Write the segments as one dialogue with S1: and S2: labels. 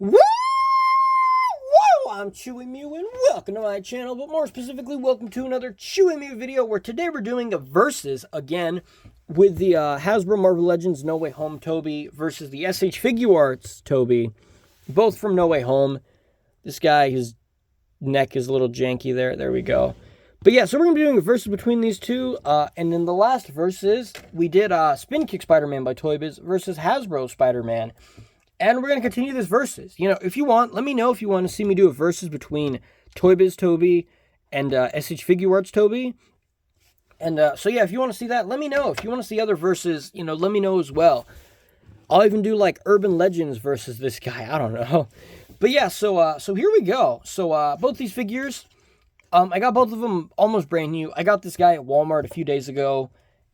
S1: Woo! Woo! I'm Chewy Mew and welcome to my channel, but more specifically, welcome to another Chewy Mew video where today we're doing a versus again with the Hasbro Marvel Legends No Way Home Tobey versus the SH Figuarts Tobey, both from No Way Home. This guy, his neck is a little janky there. There we go. But yeah, so we're going to be doing a versus between these two. And in the last versus, we did Spin Kick Spider-Man by Toy Biz versus Hasbro Spider-Man. And we're going to continue this versus. You know, if you want, let me know if you want to see me do a versus between Toy Biz Tobey and SH Figuarts Tobey. And so yeah, if you want to see that, let me know. If you want to see other versus, you know, let me know as well. I'll even do like Urban Legends versus this guy. I don't know. But yeah, so here we go. So both these figures, I got both of them almost brand new. I got this guy at Walmart a few days ago,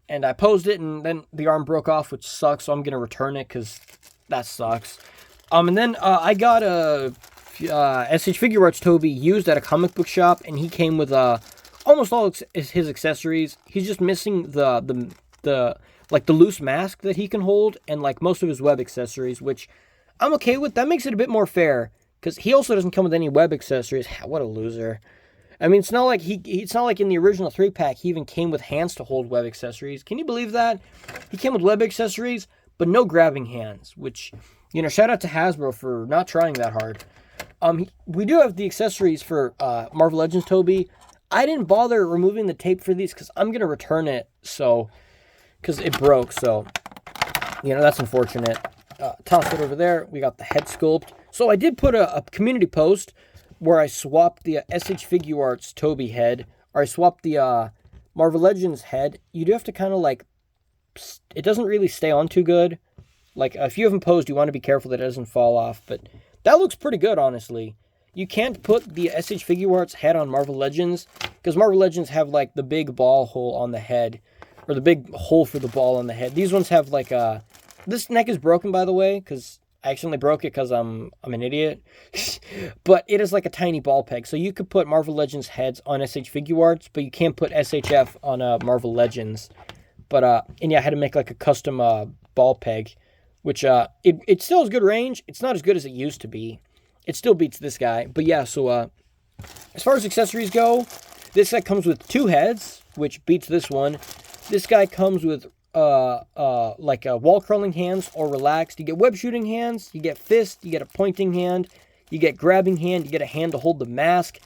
S1: and I posed it, and then the arm broke off, which sucks, so I'm going to return it, because that sucks. And then I got a SH Figuarts Tobey used at a comic book shop, and he came with almost all his accessories. He's just missing the loose mask that he can hold, and like most of his web accessories, which I'm okay with. That makes it a bit more fair, because he also doesn't come with any web accessories. What a loser. I mean, it's not like it's not like in the original 3-pack he even came with hands to hold web accessories. Can you believe that? He came with web accessories, but no grabbing hands, which, you know, shout out to Hasbro for not trying that hard. We do have the accessories for Marvel Legends Tobey. I didn't bother removing the tape for these because I'm going to return it, so, because it broke, so, you know, that's unfortunate. Toss it over there. We got the head sculpt. So I did put a community post where I swapped the SH Figuarts Tobey head, or I swapped the Marvel Legends head. You do have to kind of like, it doesn't really stay on too good. Like, if you haven't posed, you want to be careful that it doesn't fall off, but that looks pretty good, honestly. You can't put the SH Figuarts head on Marvel Legends, because Marvel Legends have like the big ball hole on the head, or the big hole for the ball on the head. These ones have like this neck is broken, by the way, because I accidentally broke it because I'm an idiot. But it is like a tiny ball peg. So you could put Marvel Legends heads on SH Figuarts, but you can't put SHF on Marvel Legends. But, and yeah, I had to make like a custom ball peg, which it still has good range. It's not as good as it used to be. It still beats this guy. But yeah, so as far as accessories go, this guy comes with 2 heads, which beats this one. This guy comes with like wall crawling hands or relaxed. You get web shooting hands, you get fist, you get a pointing hand, you get grabbing hand, you get a hand to hold the mask.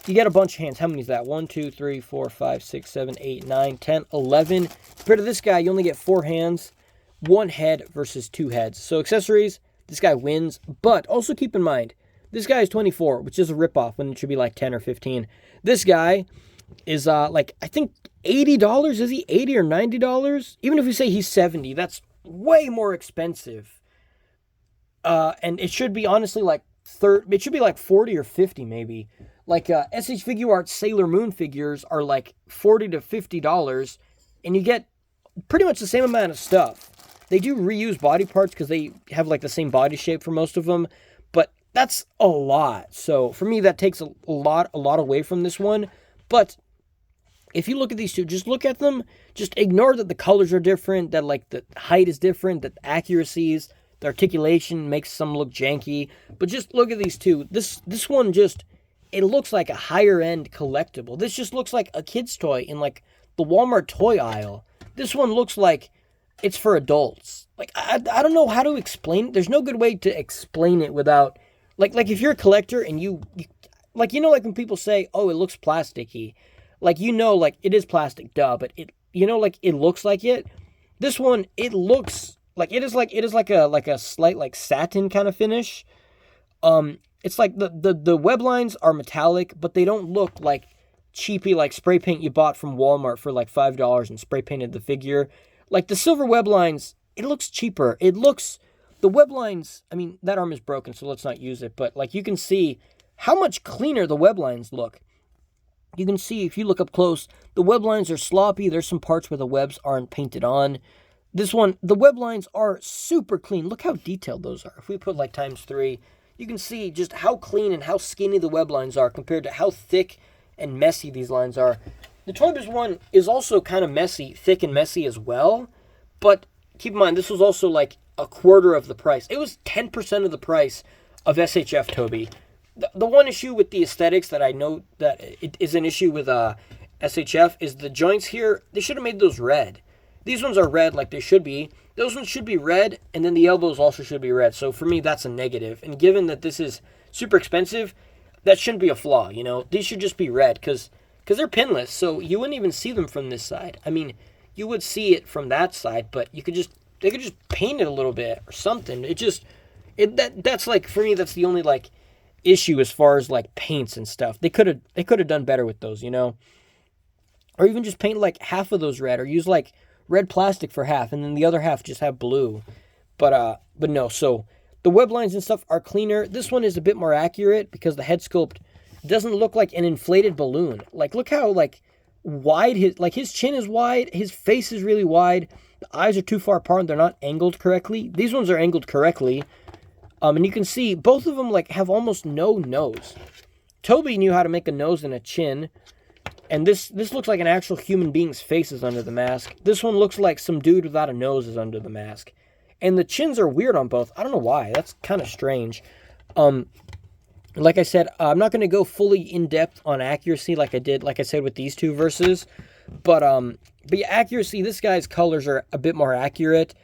S1: You get a bunch of hands. How many is that? 1, 2, 3, 4, 5, 6, 7, 8, 9, 10, 11. Compared to this guy, you only get 4 hands, 1 head versus 2 heads. So accessories, this guy wins. But also keep in mind, this guy is 24, which is a ripoff when it should be like 10 or 15. This guy is like, I think $80. Is he $80 or $90? Even if we say he's 70, that's way more expensive. And it should be honestly like it should be like 40 or 50 maybe. Like SH Figuarts Sailor Moon figures are like $40 to $50, and you get pretty much the same amount of stuff. They do reuse body parts because they have like the same body shape for most of them, but that's a lot. So for me, that takes a lot away from this one. But if you look at these two, just look at them. Just ignore that the colors are different, that like the height is different, that the accuracies, the articulation makes some look janky. But just look at these two. This one just, it looks like a higher end collectible. This just looks like a kid's toy in like the Walmart toy aisle. This one looks like it's for adults. Like I don't know how to explain it. There's no good way to explain it without like if you're a collector and you like, you know, like when people say, "Oh, it looks plasticky." Like, you know, like it is plastic, duh, but it, you know, like it looks like it. This one, it looks like it is like a slight like satin kind of finish. It's like the web lines are metallic, but they don't look like cheapy like spray paint you bought from Walmart for like $5 and spray painted the figure. Like the silver web lines, it looks cheaper. It looks, the web lines, I mean, that arm is broken, so let's not use it, but like you can see how much cleaner the web lines look. You can see, if you look up close, the web lines are sloppy. There's some parts where the webs aren't painted on. This one, the web lines are super clean. Look how detailed those are. If we put like ×3, you can see just how clean and how skinny the web lines are compared to how thick and messy these lines are. The Toy Biz one is also kind of messy, thick and messy as well. But keep in mind, this was also like a quarter of the price. It was 10% of the price of SHF Tobey. The one issue with the aesthetics that I know that it is an issue with SHF is the joints here. They should have made those red. These ones are red like they should be. Those ones should be red, and then the elbows also should be red. So for me, that's a negative. And given that this is super expensive, that shouldn't be a flaw, you know? These should just be red because they're pinless, so you wouldn't even see them from this side. I mean, you would see it from that side, but they could just paint it a little bit or something. That's like, for me, that's the only like issue as far as like paints and stuff. They could have done better with those, you know? Or even just paint like half of those red, or use like red plastic for half, and then the other half just have blue. But no, so the web lines and stuff are cleaner. This one is a bit more accurate because the head sculpt doesn't look like an inflated balloon. Like, look how like wide his chin is wide, his face is really wide, the eyes are too far apart, they're not angled correctly. These ones are angled correctly. And you can see both of them like have almost no nose. Tobey knew how to make a nose and a chin. And this looks like an actual human being's face is under the mask. This one looks like some dude without a nose is under the mask. And the chins are weird on both. I don't know why. That's kind of strange. Like I said, I'm not going to go fully in-depth on accuracy like I said with these two verses. But yeah, accuracy, this guy's colors are a bit more accurate.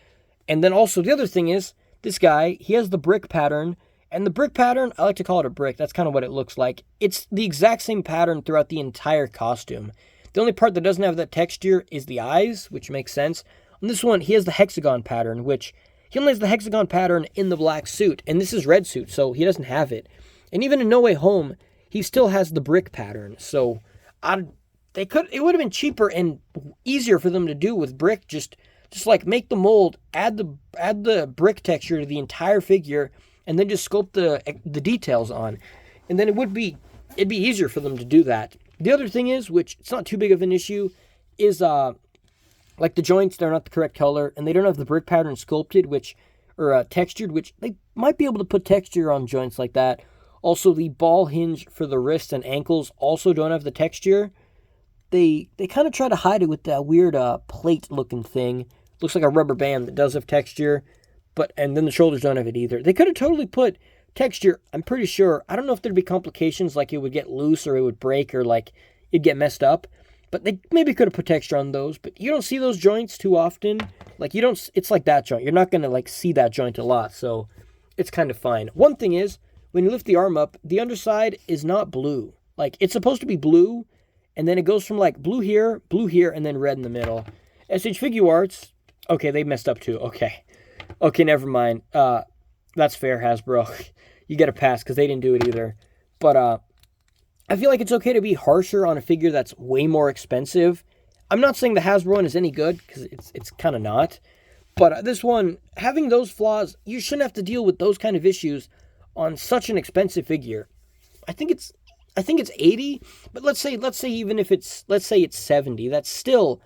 S1: And then also the other thing is, this guy, he has the brick pattern. And the brick pattern, I like to call it a brick. That's kind of what it looks like. It's the exact same pattern throughout the entire costume. The only part that doesn't have that texture is the eyes, which makes sense. On this one, he has the hexagon pattern, which he only has the hexagon pattern in the black suit. And this is red suit, so he doesn't have it. And even in No Way Home, he still has the brick pattern. So it would have been cheaper and easier for them to do with brick. Just like make the mold, add the brick texture to the entire figure, and then just sculpt the details on. And then it'd be easier for them to do that. The other thing is, which it's not too big of an issue, is like the joints, they're not the correct color, and they don't have the brick pattern sculpted, or textured, which they might be able to put texture on joints like that. Also, the ball hinge for the wrists and ankles also don't have the texture. They kind of try to hide it with that weird plate-looking thing. Looks like a rubber band that does have texture. And then the shoulders don't have it either. They could have totally put texture, I'm pretty sure. I don't know if there'd be complications, like it would get loose or it would break or like it'd get messed up. But they maybe could have put texture on those. But you don't see those joints too often. Like it's like that joint. You're not going to like see that joint a lot. So it's kind of fine. One thing is, when you lift the arm up, the underside is not blue. Like it's supposed to be blue. And then it goes from like blue here, and then red in the middle. SH Figuarts, okay, they messed up too. Okay, never mind. That's fair, Hasbro. You get a pass because they didn't do it either. But I feel like it's okay to be harsher on a figure that's way more expensive. I'm not saying the Hasbro one is any good because it's kind of not. But this one, having those flaws, you shouldn't have to deal with those kind of issues on such an expensive figure. I think it's 80, but let's say even if it's 70, that's still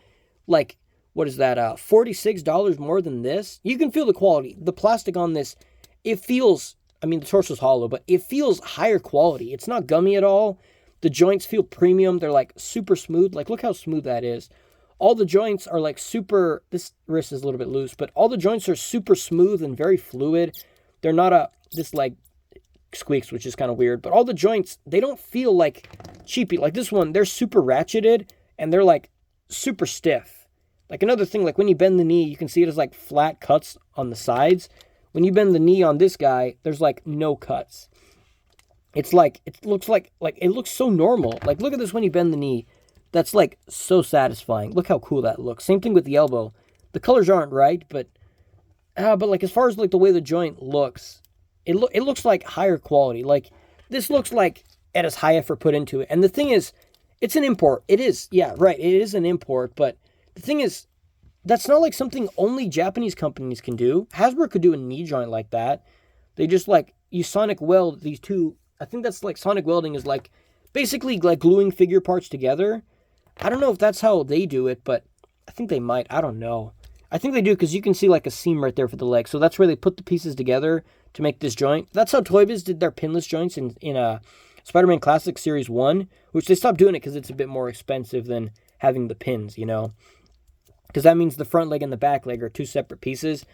S1: like, what is that, $46 more than this? You can feel the quality. The plastic on this, it feels, I mean, the torso's hollow, but it feels higher quality. It's not gummy at all. The joints feel premium. They're like super smooth. Like, look how smooth that is. All the joints are like super, this wrist is a little bit loose, but all the joints are super smooth and very fluid. They're not this like squeaks, which is kind of weird, but all the joints, they don't feel like cheapy. Like this one, they're super ratcheted and they're like super stiff. Like another thing, like when you bend the knee, you can see it as like flat cuts on the sides. When you bend the knee on this guy, there's like no cuts. It's like, it looks so normal. Like look at this when you bend the knee. That's like so satisfying. Look how cool that looks. Same thing with the elbow. The colors aren't right, but like as far as like the way the joint looks, it looks like higher quality. Like this looks like it has high effort put into it. And the thing is, it's an import. It is, yeah, right. It is an import, but the thing is, that's not like something only Japanese companies can do. Hasbro could do a knee joint like that. They just like, you sonic weld these two. I think that's like sonic welding is like basically like gluing figure parts together. I don't know if that's how they do it, but I think they might. I don't know. I think they do because you can see like a seam right there for the leg. So that's where they put the pieces together to make this joint. That's how Toy Biz did their pinless joints in Spider-Man Classic Series 1, which they stopped doing it because it's a bit more expensive than having the pins, you know? Because that means the front leg and the back leg are two separate pieces.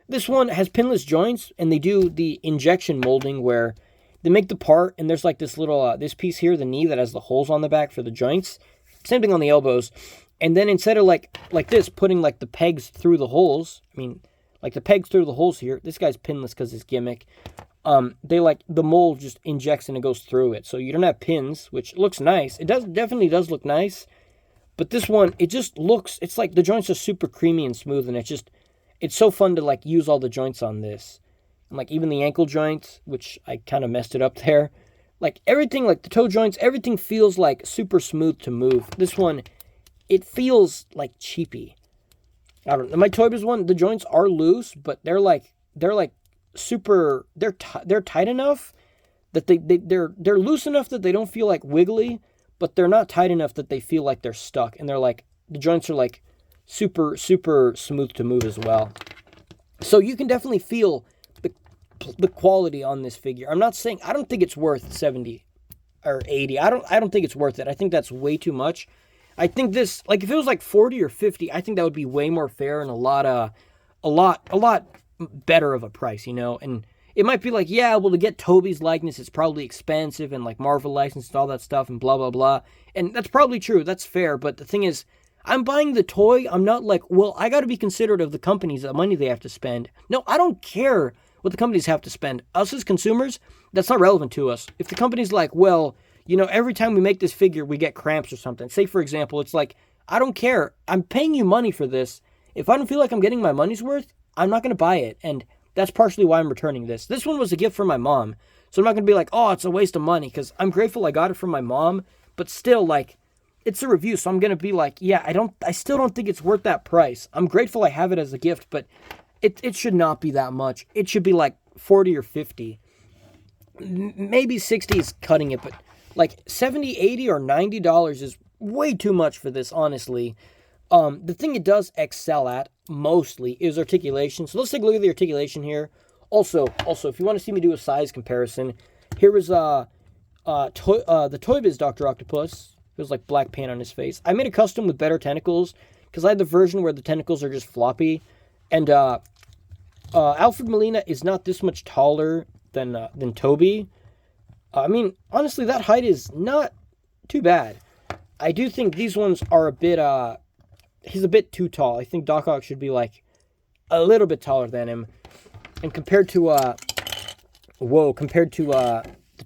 S1: This one has pinless joints, and they do the injection molding where they make the part, and there's like this little, this piece here, the knee, that has the holes on the back for the joints. Same thing on the elbows. And then instead of like this, putting like the pegs through the holes, I mean, like the pegs through the holes here, this guy's pinless because his gimmick. They like, the mold just injects and it goes through it. So you don't have pins, which looks nice. It definitely does look nice. But this one, it just looks, it's like the joints are super creamy and smooth, and it's so fun to like use all the joints on this. And like even the ankle joints, which I kind of messed it up there. Like everything, like the toe joints, everything feels like super smooth to move. This one, it feels like cheapy. I don't know. My Tobey's one, the joints are loose, but they're like super, they're tight enough that they're loose enough that they don't feel like wiggly, but they're not tight enough that they feel like they're stuck. And they're like, the joints are like super smooth to move as well. So you can definitely feel the quality on this figure. I'm not saying, I don't think it's worth 70 or 80. I don't think it's worth it. I think that's way too much. I think this, like if it was like 40 or 50, I think that would be way more fair and a lot better of a price, you know? And it might be like, yeah, well, to get Tobey's likeness, it's probably expensive, and like Marvel license and all that stuff and blah, blah, blah. And that's probably true. That's fair. But the thing is, I'm buying the toy. I'm not like, well, I got to be considerate of the companies, the money they have to spend. No, I don't care what the companies have to spend. Us as consumers, that's not relevant to us. If the company's like, well, you know, every time we make this figure, we get cramps or something. Say, for example, it's like, I don't care. I'm paying you money for this. If I don't feel like I'm getting my money's worth, I'm not going to buy it. And that's partially why I'm returning this. This one was a gift from my mom. So I'm not going to be like, oh, it's a waste of money, because I'm grateful I got it from my mom. But still, like, it's a review. So I'm going to be like, yeah, I still don't think it's worth that price. I'm grateful I have it as a gift, but it should not be that much. It should be like 40 or 50. Maybe 60 is cutting it, but like 70, 80, or $90 is way too much for this, honestly. The thing it does excel at mostly is articulation. So let's take a look at the articulation here. Also, if you want to see me do a size comparison, here is the Tobey's Dr. Octopus. It was like black paint on his face. I made a custom with better tentacles because I had the version where the tentacles are just floppy. And Alfred Molina is not this much taller than Tobey. I mean, honestly, that height is not too bad. I do think these ones are a bit, he's a bit too tall. I think Doc Ock should be like a little bit taller than him. And compared to the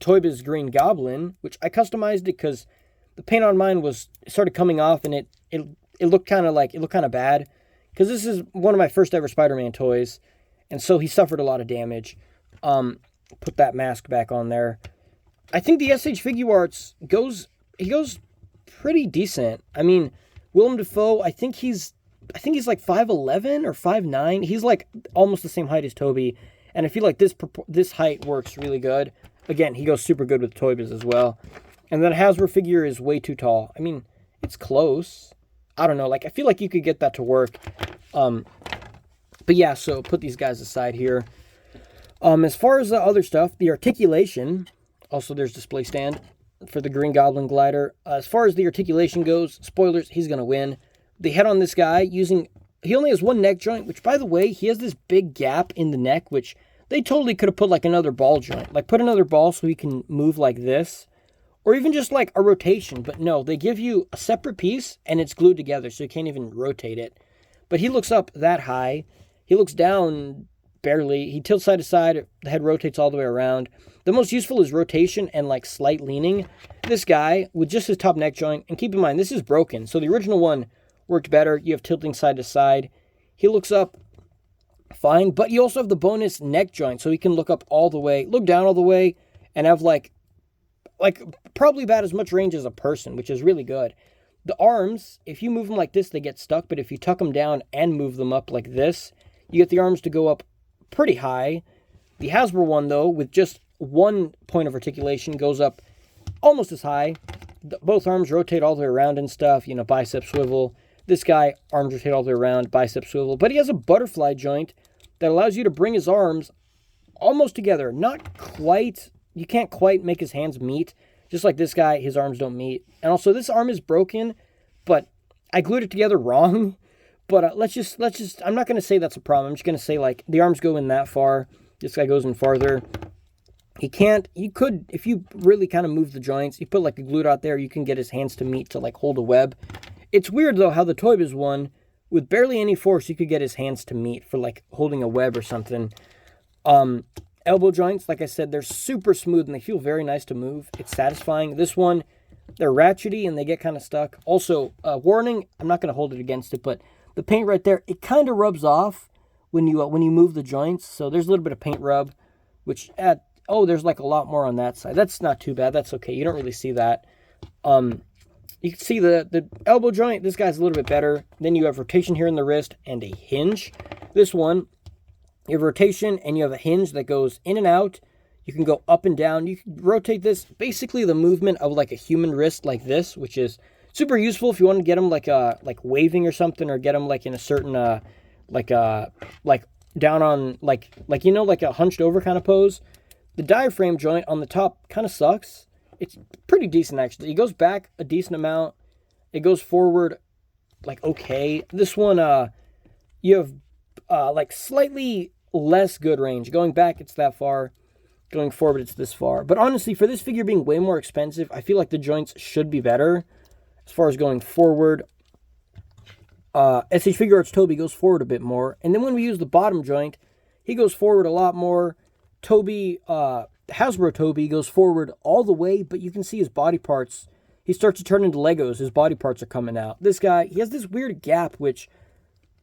S1: Tobey's Green Goblin, which I customized it because the paint on mine started coming off, and it looked kind of bad. Because this is one of my first ever Spider-Man toys, and so he suffered a lot of damage. Put that mask back on there. I think the SH Figuarts goes pretty decent. I mean, Willem Dafoe, I think he's like 5'11" or 5'9". He's like almost the same height as Tobey, and I feel like this height works really good. Again, he goes super good with Tobey's as well. And then Hasbro figure is way too tall. I mean, it's close. I don't know. Like, I feel like you could get that to work. But yeah, so put these guys aside here. As far as the other stuff, the articulation, also there's display stand for the Green Goblin glider. As far as the articulation goes, spoilers, he's going to win. The head on this guy, he only has one neck joint, which, by the way, he has this big gap in the neck, which they totally could have put like another ball joint. Like, put another ball so he can move like this. Or even just like a rotation. But no, they give you a separate piece and it's glued together, so you can't even rotate it. But he looks up that high. He looks down barely. He tilts side to side. The head rotates all the way around. The most useful is rotation and like slight leaning. This guy, with just his top neck joint, and keep in mind, this is broken. So the original one worked better. You have tilting side to side. He looks up fine, but you also have the bonus neck joint, so he can look up all the way, look down all the way, and have like probably about as much range as a person, which is really good. The arms, if you move them like this, they get stuck, but if you tuck them down and move them up like this, you get the arms to go up pretty high. The Hasbro one, though, with just one point of articulation, goes up almost as high. Both arms rotate all the way around and stuff, you know, bicep swivel. This guy, arms rotate all the way around, bicep swivel. But he has a butterfly joint that allows you to bring his arms almost together. Not quite. You can't quite make his hands meet. Just like this guy, his arms don't meet. And also, this arm is broken, but I glued it together wrong. But let's just, I'm not going to say that's a problem. I'm just going to say, like, the arms go in that far. This guy goes in farther. He can't, you could, if you really kind of move the joints, you put like a glute out there, you can get his hands to meet to like hold a web. It's weird though how the Tobey's one, with barely any force, you could get his hands to meet for like holding a web or something. Elbow joints, like I said, they're super smooth and they feel very nice to move. It's satisfying. This one, they're ratchety and they get kind of stuck. Also, warning, I'm not going to hold it against it, but the paint right there, it kind of rubs off when you move the joints. So there's a little bit of paint rub, which there's like a lot more on that side. That's not too bad. That's okay. You don't really see that. You can see the elbow joint. This guy's a little bit better. Then you have rotation here in the wrist and a hinge. This one, you have rotation and you have a hinge that goes in and out. You can go up and down. You can rotate this. Basically the movement of like a human wrist like this, which is super useful if you want to get them like waving or something, or get them like in a certain like down on like a hunched over kind of pose. The diaphragm joint on the top kind of sucks. It's pretty decent actually. It goes back a decent amount. It goes forward like okay. This one you have like slightly less good range. Going back it's that far. Going forward it's this far. But honestly, for this figure being way more expensive, I feel like the joints should be better as far as going forward. SH Figure Arts Tobey goes forward a bit more. And then when we use the bottom joint, he goes forward a lot more. Tobey, Hasbro Tobey goes forward all the way, but you can see his body parts. He starts to turn into Legos. His body parts are coming out. This guy, he has this weird gap, which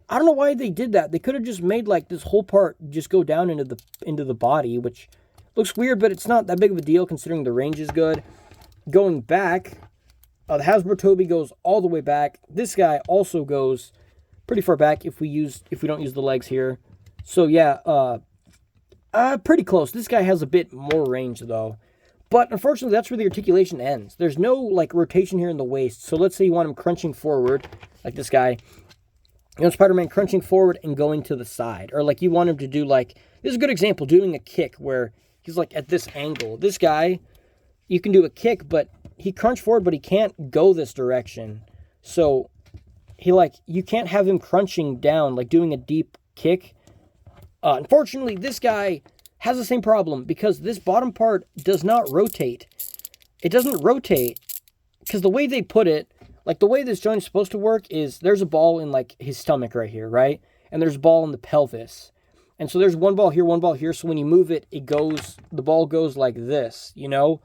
S1: I don't know why they did that. They could have just made like this whole part just go down into the body, which looks weird, but it's not that big of a deal considering the range is good. Going back, the Hasbro Tobey goes all the way back. This guy also goes pretty far back if we don't use the legs here. So yeah, pretty close. This guy has a bit more range though. But unfortunately, that's where the articulation ends. There's no like rotation here in the waist. So let's say you want him crunching forward, like this guy. You know, Spider-Man crunching forward and going to the side. Or like you want him to do like, this is a good example, doing a kick where he's like at this angle. This guy, you can do a kick, but he crunched forward, but he can't go this direction. So you can't have him crunching down, like doing a deep kick. Unfortunately, this guy has the same problem because this bottom part does not rotate. It doesn't rotate because the way they put it, like the way this joint is supposed to work is there's a ball in like his stomach right here, right? And there's a ball in the pelvis. And so there's one ball here, one ball here. So when you move it, the ball goes like this, you know?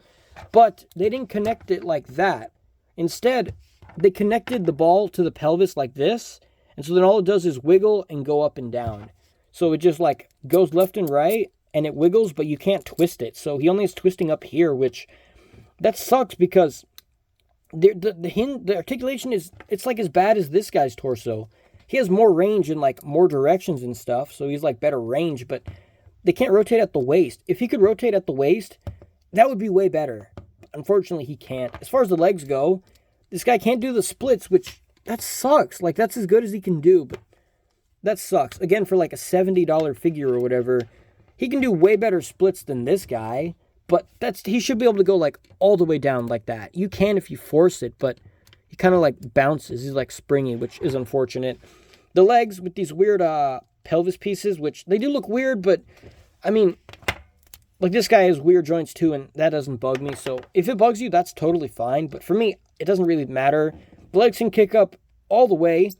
S1: But they didn't connect it like that. Instead, they connected the ball to the pelvis like this. And so then all it does is wiggle and go up and down. So it just like goes left and right and it wiggles, but you can't twist it. So he only is twisting up here, which that sucks because the articulation it's like as bad as this guy's torso. He has more range in like more directions and stuff, so he's like better range, but they can't rotate at the waist. If he could rotate at the waist, that would be way better. Unfortunately, he can't. As far as the legs go, this guy can't do the splits, which that sucks. Like that's as good as he can do, but that sucks. Again, for like a $70 figure or whatever, he can do way better splits than this guy, but he should be able to go like all the way down like that. You can if you force it, but he kind of like bounces. He's like springy, which is unfortunate. The legs with these weird pelvis pieces, which they do look weird, but I mean, like this guy has weird joints too, and that doesn't bug me. So if it bugs you, that's totally fine. But for me, it doesn't really matter. The legs can kick up all the way.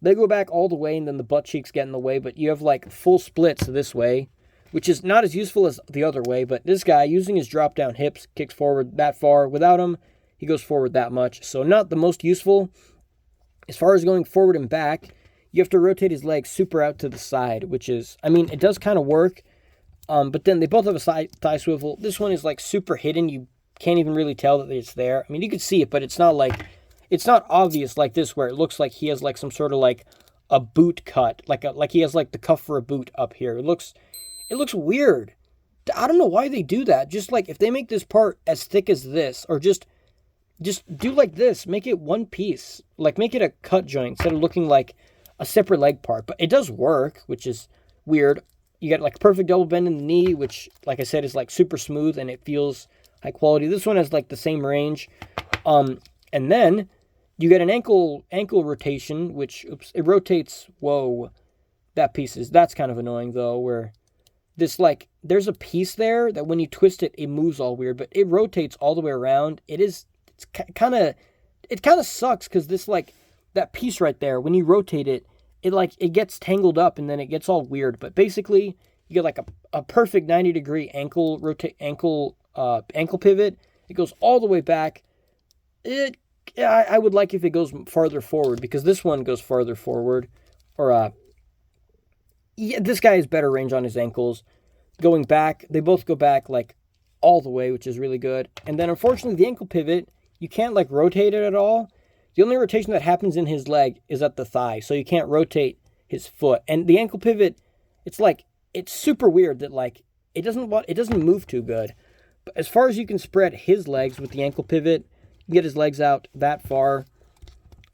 S1: They go back all the way, and then the butt cheeks get in the way. But you have like full splits this way, which is not as useful as the other way. But this guy, using his drop down hips, kicks forward that far. Without him, he goes forward that much. So not the most useful. As far as going forward and back, you have to rotate his legs super out to the side, which is, I mean, it does kind of work. But then they both have a thigh swivel. This one is like super hidden. You can't even really tell that it's there. I mean, you could see it, but it's not obvious like this where it looks like he has like some sort of like a boot cut, like he has like the cuff for a boot up here. It looks weird. I don't know why they do that. Just like if they make this part as thick as this, or just do like this, make it one piece, like make it a cut joint instead of looking like a separate leg part. But it does work, which is weird. You get like perfect double bend in the knee, which like I said is like super smooth and it feels high quality. This one has like the same range. And then You get an ankle rotation, which, oops, it rotates. Whoa, that's kind of annoying though, where this, like, there's a piece there that when you twist it, it moves all weird, but it rotates all the way around. It kind of sucks because this, like, that piece right there, when you rotate it, it gets tangled up and then it gets all weird. But basically, you get like a perfect 90-degree ankle pivot. It goes all the way back. I would like if it goes farther forward, because this one goes farther forward. Or yeah, this guy has better range on his ankles. Going back, they both go back like all the way, which is really good. And then unfortunately, the ankle pivot, you can't like rotate it at all. The only rotation that happens in his leg is at the thigh, so you can't rotate his foot. And the ankle pivot, it's super weird that, like, it doesn't move too good. But as far as you can spread his legs with the ankle pivot, you can get his legs out that far.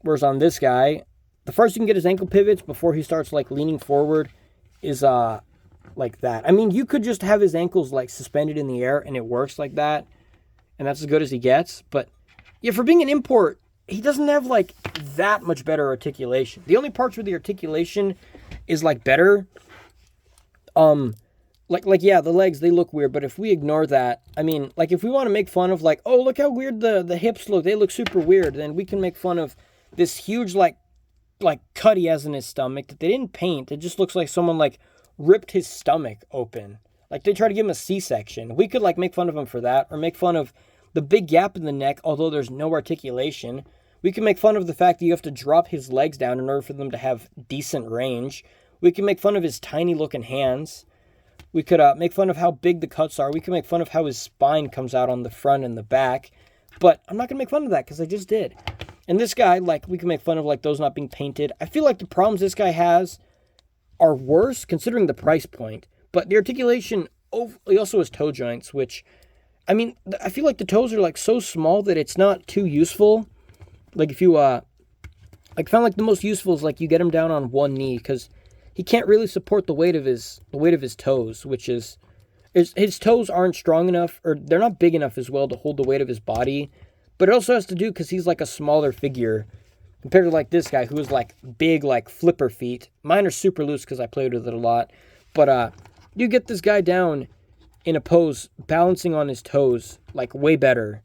S1: Whereas on this guy, the first you can get his ankle pivots before he starts like leaning forward is like that. I mean, you could just have his ankles like suspended in the air and it works like that, and that's as good as he gets. But yeah, for being an import, he doesn't have like that much better articulation. The only parts where the articulation is like better, like yeah, the legs, they look weird, but if we ignore that, I mean, like if we want to make fun of like, oh, look how weird the hips look, they look super weird, then we can make fun of this huge like cut he has in his stomach that they didn't paint. It just looks like someone like ripped his stomach open. Like they try to give him a C-section. We could like make fun of him for that, or make fun of the big gap in the neck, although there's no articulation. We can make fun of the fact that you have to drop his legs down in order for them to have decent range. We can make fun of his tiny looking hands. We could make fun of how big the cuts are. We can make fun of how his spine comes out on the front and the back. But I'm not going to make fun of that because I just did. And this guy, like, we can make fun of like those not being painted. I feel like the problems this guy has are worse considering the price point. But the articulation, he also has toe joints, which, I mean, I feel like the toes are like so small that it's not too useful. Like if you, I found like the most useful is like you get him down on one knee, because he can't really support the weight of his toes, which is his toes aren't strong enough, or they're not big enough as well to hold the weight of his body. But it also has to do because he's like a smaller figure compared to like this guy who is like big, like flipper feet. Mine are super loose because I played with it a lot. But you get this guy down in a pose balancing on his toes like way better.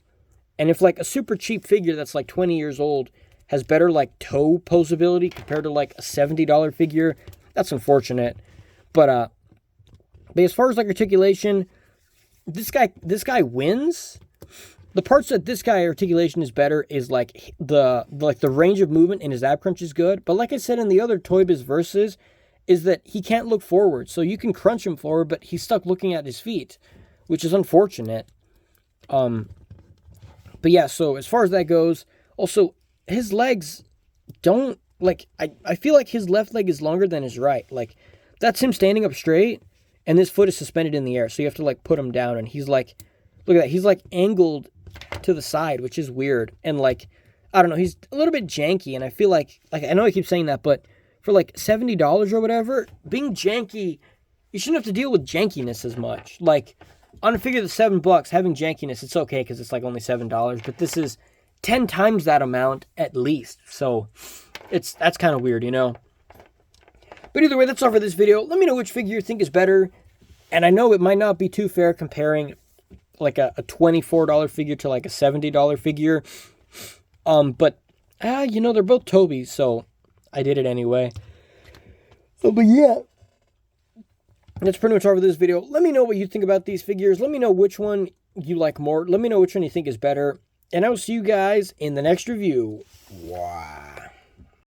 S1: And if like a super cheap figure that's like 20 years old has better like toe posability compared to like a $70 figure, that's unfortunate. But as far as like articulation, this guy wins. The parts that this guy articulation is better is like the range of movement in his ab crunch is good. But like I said in the other Toy Biz verses, is that he can't look forward. So you can crunch him forward, but he's stuck looking at his feet, which is unfortunate. But yeah, so as far as that goes, also, his legs don't, like, I feel like his left leg is longer than his right. Like, that's him standing up straight, and this foot is suspended in the air. So you have to, like, put him down, and he's, like, look at that. He's, like, angled to the side, which is weird. And, like, I don't know, he's a little bit janky, and I feel like I know I keep saying that, but for, like, $70 or whatever, being janky, you shouldn't have to deal with jankiness as much. Like, on a figure that's $7, having jankiness, it's okay because it's like only $7, but this is 10 times that amount at least. So that's kind of weird, you know. But either way, that's all for this video. Let me know which figure you think is better. And I know it might not be too fair comparing like a $24 figure to like a $70 figure. But you know, they're both Tobey, so I did it anyway. But yeah, that's pretty much all for this video. Let me know what you think about these figures. Let me know which one you like more. Let me know which one you think is better. And I will see you guys in the next review. Wow.